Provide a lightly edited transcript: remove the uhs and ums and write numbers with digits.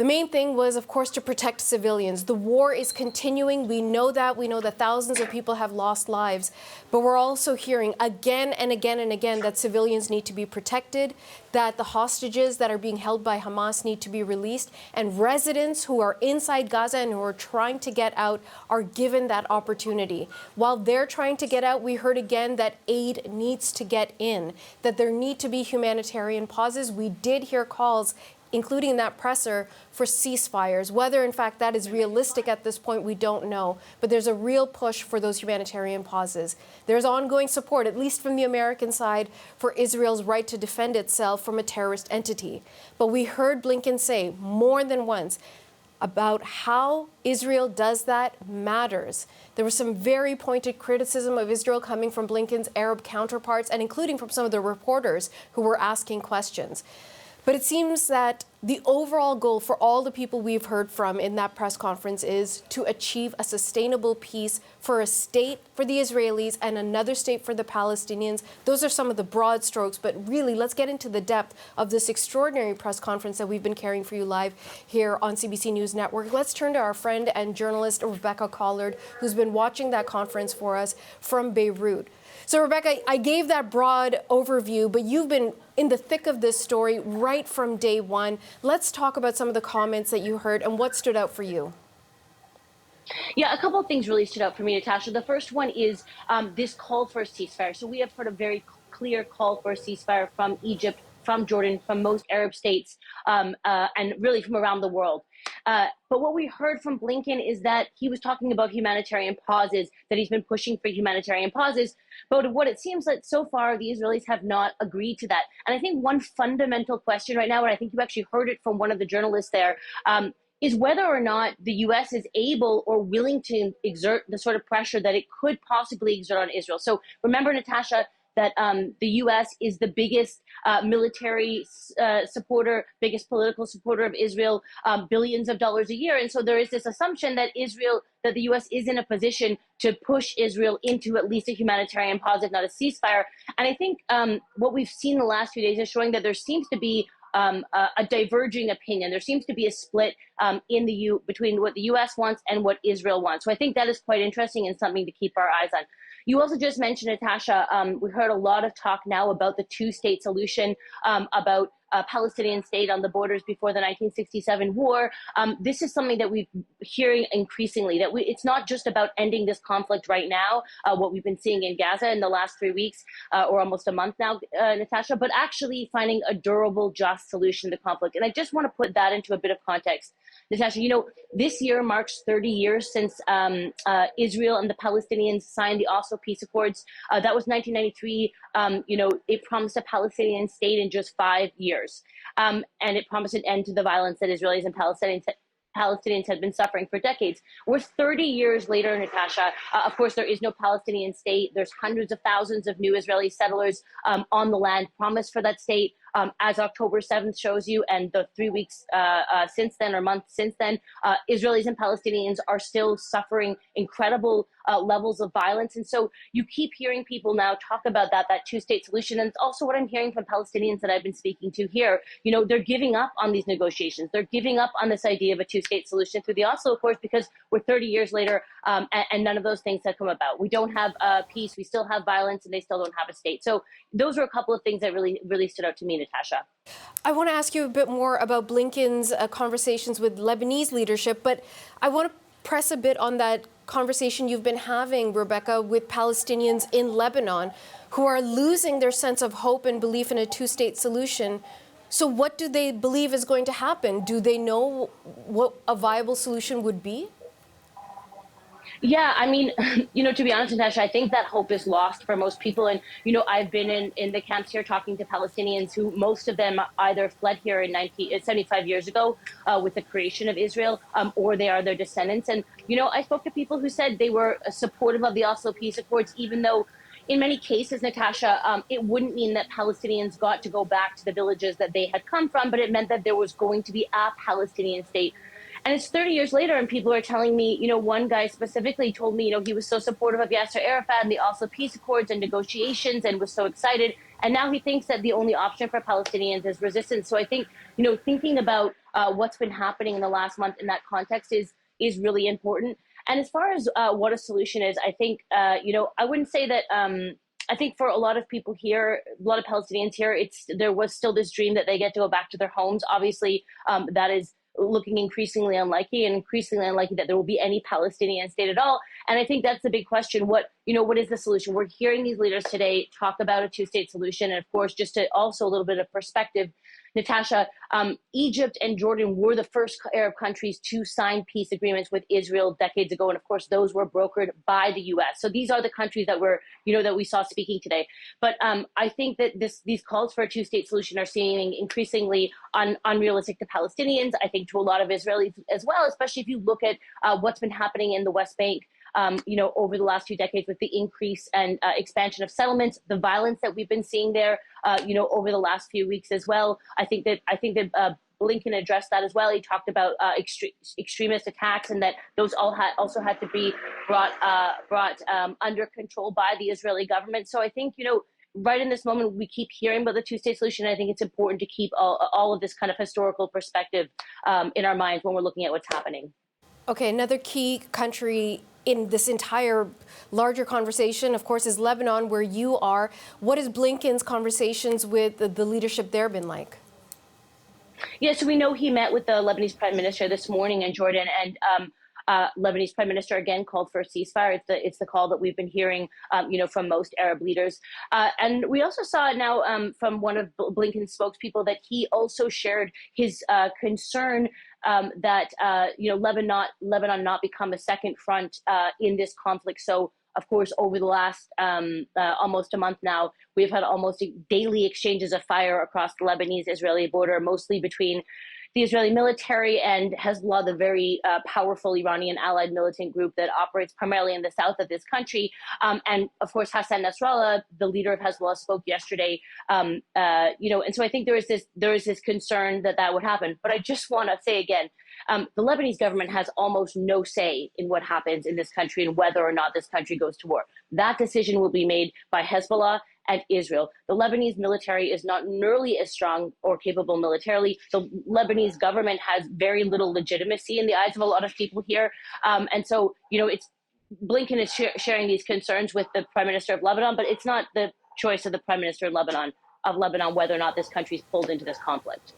The main thing was, of course, to protect civilians. The war is continuing. We know that. We know that thousands of people have lost lives. But we're also hearing again and again and again that civilians need to be protected, that the hostages that are being held by Hamas need to be released, and residents who are inside Gaza and who are trying to get out are given that opportunity. While they're trying to get out, we heard again that aid needs to get in, that there need to be humanitarian pauses. We did hear calls, including that presser, for ceasefires. Whether, in fact, that is realistic at this point, we don't know. But there's a real push for those humanitarian pauses. There's ongoing support, at least from the American side, for Israel's right to defend itself from a terrorist entity. But we heard Blinken say more than once about how Israel does that matters. There was some very pointed criticism of Israel coming from Blinken's Arab counterparts, and including from some of the reporters who were asking questions. But it seems that the overall goal for all the people we've heard from in that press conference is to achieve a sustainable peace for a state for the Israelis and another state for the Palestinians. Those are some of the broad strokes, but really, let's get into the depth of this extraordinary press conference that we've been carrying for you live here on CBC News Network. Let's turn to our friend and journalist Rebecca Collard, who's been watching that conference for us from Beirut. So, Rebecca, I gave that broad overview, but you've been in the thick of this story right from day one. Let's talk about some of the comments that you heard and what stood out for you. Yeah, a couple of things really stood out for me, Natasha. The first one is this call for a ceasefire. So we have heard a very clear call for a ceasefire from Egypt, from Jordan, from most Arab states, and really from around the world. But what we heard from Blinken is that he was talking about humanitarian pauses, that he's been pushing for humanitarian pauses. But what it seems like so far, the Israelis have not agreed to that. And I think one fundamental question right now, and I think you actually heard it from one of the journalists there, is whether or not the U.S. is able or willing to exert the sort of pressure that it could possibly exert on Israel. So remember, Natasha, that the U.S. is the biggest military supporter, biggest political supporter of Israel, billions of dollars a year. And so there is this assumption that that the U.S. is in a position to push Israel into at least a humanitarian pause, if not a ceasefire. And I think what we've seen the last few days is showing that there seems to be a diverging opinion. There seems to be a split between what the U.S. wants and what Israel wants. So I think that is quite interesting and something to keep our eyes on. You also just mentioned, Natasha, we heard a lot of talk now about the two-state solution, about a Palestinian state on the borders before the 1967 war. This is something that we're hearing increasingly, that it's not just about ending this conflict right now, what we've been seeing in Gaza in the last 3 weeks or almost a month now, Natasha, but actually finding a durable, just solution to the conflict. And I just want to put that into a bit of context. Natasha, this year marks 30 years since Israel and the Palestinians signed the Oslo Peace Accords. That was 1993. It promised a Palestinian state in just 5 years. And it promised an end to the violence that Israelis and Palestinians had been suffering for decades. We're 30 years later, Natasha. Of course, there is no Palestinian state. There's hundreds of thousands of new Israeli settlers on the land promised for that state. As October 7th shows you, and the 3 weeks since then, or months since then, Israelis and Palestinians are still suffering incredible levels of violence. And so you keep hearing people now talk about that two-state solution. And it's also what I'm hearing from Palestinians that I've been speaking to here. They're giving up on these negotiations. They're giving up on this idea of a two-state solution through the Oslo Accords because we're 30 years later and none of those things have come about. We don't have peace. We still have violence and they still don't have a state. So those are a couple of things that really stood out to me, Natasha. I want to ask you a bit more about Blinken's conversations with Lebanese leadership, but I want to press a bit on that conversation you've been having, Rebecca, with Palestinians in Lebanon who are losing their sense of hope and belief in a two-state solution. So what do they believe is going to happen? Do they know what a viable solution would be? Yeah, I mean, to be honest, Natasha, I think that hope is lost for most people. And, I've been in the camps here talking to Palestinians who most of them either fled here 75 years ago with the creation of Israel, or they are their descendants. And, I spoke to people who said they were supportive of the Oslo Peace Accords, even though in many cases, Natasha, it wouldn't mean that Palestinians got to go back to the villages that they had come from, but it meant that there was going to be a Palestinian state. And it's 30 years later, and people are telling me, one guy specifically told me, he was so supportive of Yasser Arafat and the Oslo Peace Accords and negotiations and was so excited. And now he thinks that the only option for Palestinians is resistance. So I think, thinking about what's been happening in the last month in that context is really important. And as far as what a solution is, I think, I wouldn't say that. I think for a lot of people here, a lot of Palestinians here, there was still this dream that they get to go back to their homes. Obviously, that is looking increasingly unlikely, and increasingly unlikely that there will be any Palestinian state at all. And I think that's the big question. What is the solution? We're hearing these leaders today talk about a two-state solution. And of course, just to also a little bit of perspective, Natasha, Egypt and Jordan were the first Arab countries to sign peace agreements with Israel decades ago. And of course, those were brokered by the U.S. So these are the countries that that we saw speaking today. But I think that these calls for a two-state solution are seeming increasingly unrealistic to Palestinians, I think to a lot of Israelis as well, especially if you look at what's been happening in the West Bank. Over the last few decades with the increase and expansion of settlements, the violence that we've been seeing there, over the last few weeks as well. I think that Blinken addressed that as well. He talked about extremist attacks, and that those also had to be brought under control by the Israeli government. So I think, right in this moment, we keep hearing about the two-state solution. I think it's important to keep all of this kind of historical perspective in our minds when we're looking at what's happening. Okay, another key country in this entire larger conversation, of course, is Lebanon, where you are. What has Blinken's conversations with the leadership there been like? Yeah, so we know he met with the Lebanese Prime Minister this morning in Jordan, and Lebanese Prime Minister again called for a ceasefire. It's the call that we've been hearing, from most Arab leaders. And we also saw now from one of Blinken's spokespeople that he also shared his concern that Lebanon not become a second front in this conflict. So, of course, over the last almost a month now, we've had almost daily exchanges of fire across the Lebanese-Israeli border, mostly between the Israeli military and Hezbollah, the very powerful Iranian allied militant group that operates primarily in the south of this country. And of course, Hassan Nasrallah, the leader of Hezbollah, spoke yesterday. And so I think there is this concern that would happen. But I just want to say again, the Lebanese government has almost no say in what happens in this country and whether or not this country goes to war. That decision will be made by Hezbollah and Israel. The Lebanese military is not nearly as strong or capable militarily. The Lebanese government has very little legitimacy in the eyes of a lot of people here. And so, Blinken is sharing these concerns with the Prime Minister of Lebanon, but it's not the choice of the Prime Minister of Lebanon whether or not this country is pulled into this conflict.